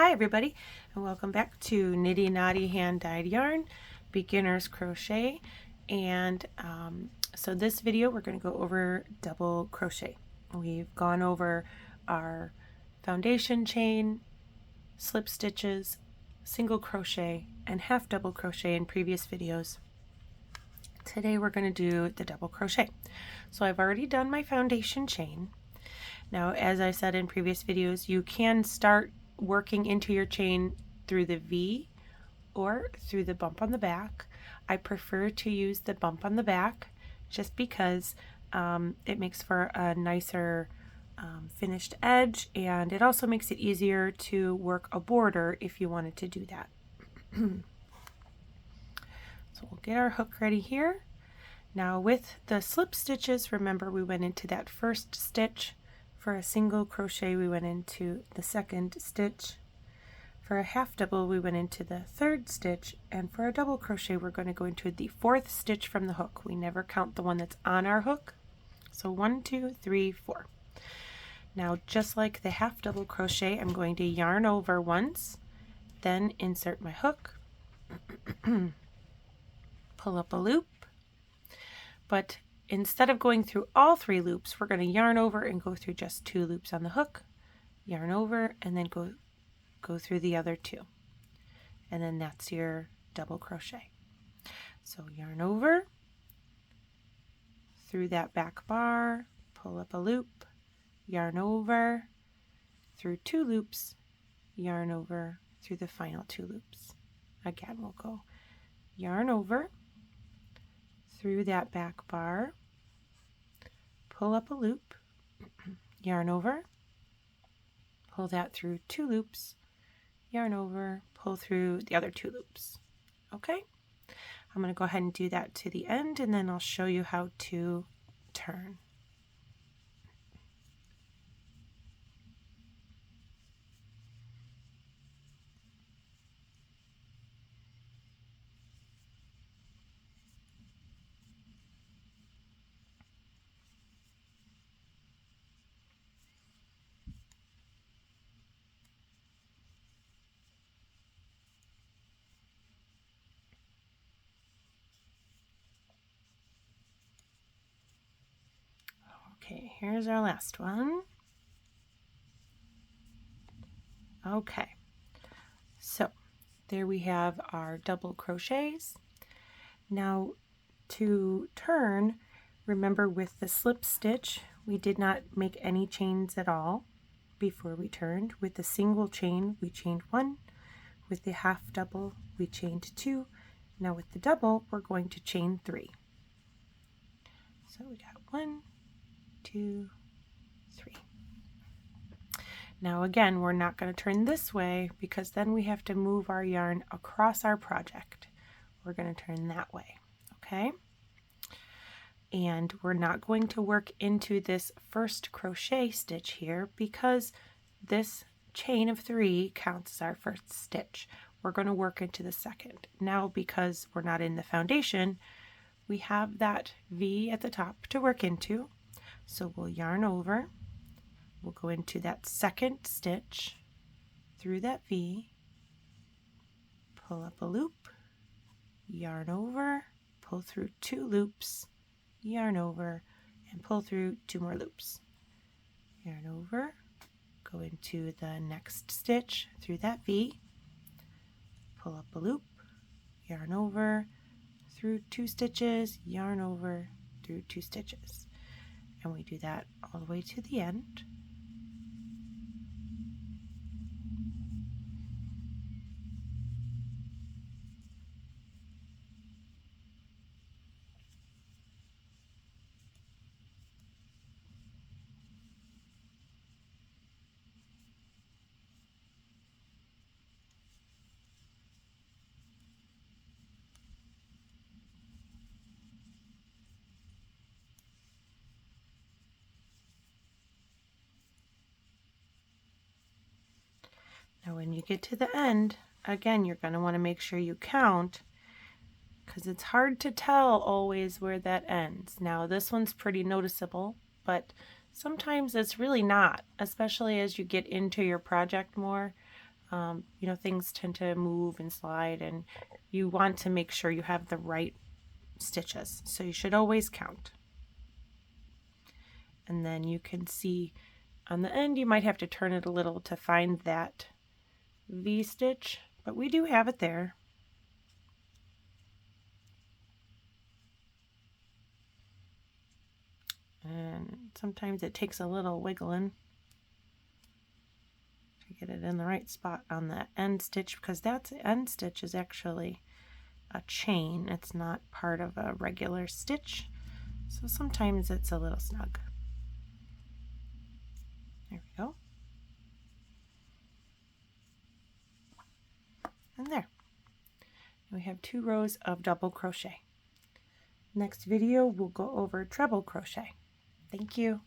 Hi everybody, and welcome back to Nitty Knotty Hand Dyed Yarn Beginner's Crochet. And so this video we're going to go over double crochet. We've gone over our foundation chain, slip stitches, single crochet, and half double crochet in previous videos. Today we're going to do the double crochet. So I've already done my foundation chain. Now, as I said in previous videos, you can start working into your chain through the V or through the bump on the back. I prefer to use the bump on the back just because it makes for a nicer finished edge, and it also makes it easier to work a border if you wanted to do that. So we'll get our hook ready here. Now with the slip stitches, remember we went into that first stitch. For a single crochet we went into the second stitch. For a half double we went into the third stitch, and for a double crochet we're going to go into the fourth stitch from the hook. We never count the one that's on our hook. So 1, 2, 3, 4. Now just like the half double crochet, I'm going to yarn over once, then insert my hook, pull up a loop, but instead of going through all 3 loops, we're going to yarn over and go through just 2 loops on the hook, yarn over, and then go through the other 2. And then that's your double crochet. So yarn over, through that back bar, pull up a loop, yarn over, through 2 loops, yarn over, through the final 2 loops. Again, we'll go yarn over, through that back bar, pull up a loop, yarn over, pull that through 2 loops, yarn over, pull through the other 2 loops. Okay, I'm going to go ahead and do that to the end, and then I'll show you how to turn. Okay, here's our last one. Okay, so there we have our double crochets. Now to turn, remember with the slip stitch, we did not make any chains at all before we turned. With the single chain, we chained 1. With the half double, we chained 2. Now with the double, we're going to chain 3. So we got 1, 2, 3. Now again, we're not going to turn this way because then we have to move our yarn across our project. We're going to turn that way, okay? And we're not going to work into this first crochet stitch here because this chain of 3 counts as our first stitch. We're going to work into the second. Now because we're not in the foundation, we have that V at the top to work into. So we'll yarn over, we'll go into that second stitch through that V, pull up a loop, yarn over, pull through 2 loops, yarn over, and pull through 2 more loops. Yarn over, go into the next stitch through that V, pull up a loop, yarn over, through 2 stitches, yarn over, through 2 stitches. And we do that all the way to the end. Now when you get to the end, again, you're going to want to make sure you count because it's hard to tell always where that ends. Now this one's pretty noticeable, but sometimes it's really not, especially as you get into your project more. You know, things tend to move and slide, and you want to make sure you have the right stitches. So you should always count. And then you can see on the end, you might have to turn it a little to find that V-stitch, but we do have it there. And sometimes it takes a little wiggling to get it in the right spot on the end stitch, because that end stitch is actually a chain. It's not part of a regular stitch, so sometimes it's a little snug. There we go. And there. We have 2 rows of double crochet. Next video we'll go over treble crochet. Thank you.